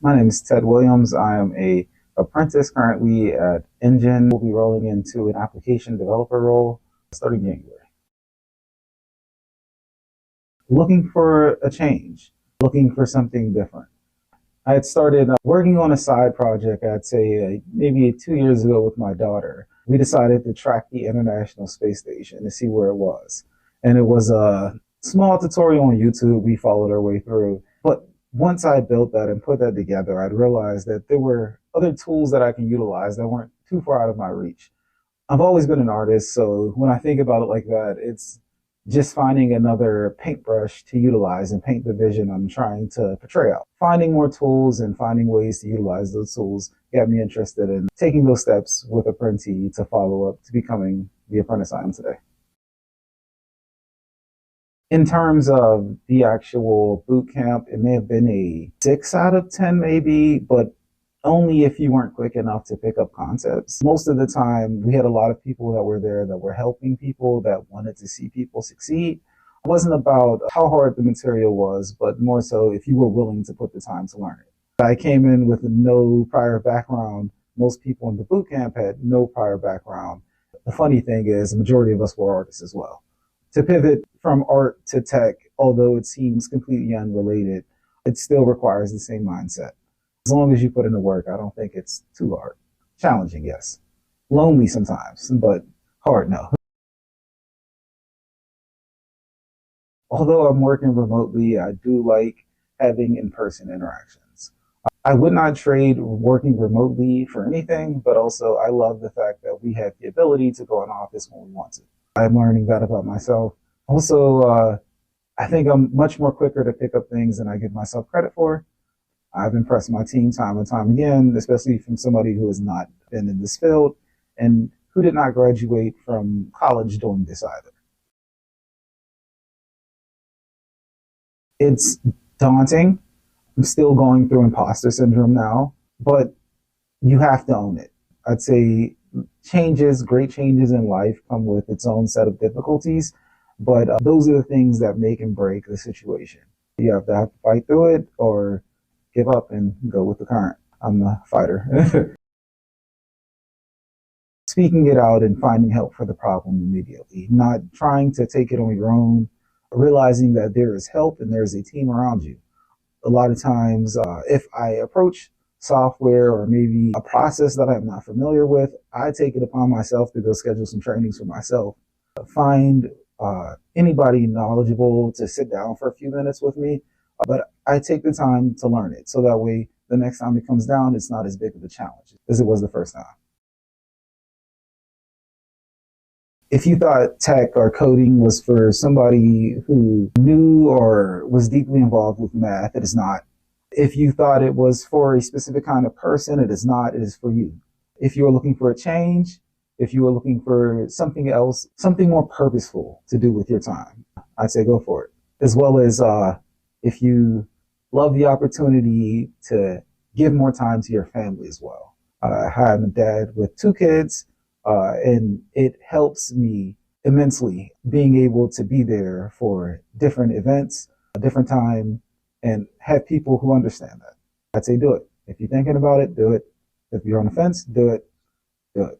My name is Ted Williams. I am a apprentice currently at enGen. We'll be rolling into an application developer role starting January. Looking for a change, looking for something different. I had started working on a side project, I'd say maybe 2 years ago with my daughter. We decided to track the International Space Station to see where it was. And it was a small tutorial on YouTube. We followed our way through. But once I built that and put that together, I'd realized that there were other tools that I can utilize that weren't too far out of my reach. I've always been an artist, so when I think about it like that, it's just finding another paintbrush to utilize and paint the vision I'm trying to portray out. Finding more tools and finding ways to utilize those tools got me interested in taking those steps with Apprenti to follow up to becoming the apprentice I am today. In terms of the actual boot camp, it may have been a 6 out of 10 maybe, but only if you weren't quick enough to pick up concepts. Most of the time, we had a lot of people that were there that were helping people, that wanted to see people succeed. It wasn't about how hard the material was, but more so if you were willing to put the time to learn it. I came in with no prior background. Most people in the boot camp had no prior background. The funny thing is, the majority of us were artists as well. To pivot from art to tech, although it seems completely unrelated, it still requires the same mindset. As long as you put in the work, I don't think it's too hard. Challenging, yes. Lonely sometimes, but hard, no. Although I'm working remotely, I do like having in-person interactions. I would not trade working remotely for anything, but also I love the fact that we have the ability to go in office when we want to. I'm learning that about myself. Also, I think I'm much more quicker to pick up things than I give myself credit for. I've impressed my team time and time again, especially from somebody who has not been in this field and who did not graduate from college doing this either. It's daunting. I'm still going through imposter syndrome now, but you have to own it. I'd say great changes in life come with its own set of difficulties, but those are the things that make and break the situation. You have to fight through it or give up and go with the current. I'm the fighter. Speaking it out and finding help for the problem immediately, not trying to take it on your own, realizing that there is help and there's a team around you. A lot of times, if I approach software or maybe a process that I'm not familiar with, I take it upon myself to go schedule some trainings for myself. Find anybody knowledgeable to sit down for a few minutes with me, but I take the time to learn it so that way the next time it comes down, it's not as big of a challenge as it was the first time. If you thought tech or coding was for somebody who knew or was deeply involved with math, it is not. If you thought it was for a specific kind of person, it is not. It is for you. If you are looking for a change, if you are looking for something else, something more purposeful to do with your time, I'd say go for it. As well as if you love the opportunity to give more time to your family as well. I'm a dad with 2 kids, and it helps me immensely being able to be there for different events, a different time, and have people who understand that. I'd say do it. If you're thinking about it, do it. If you're on the fence, do it. Do it.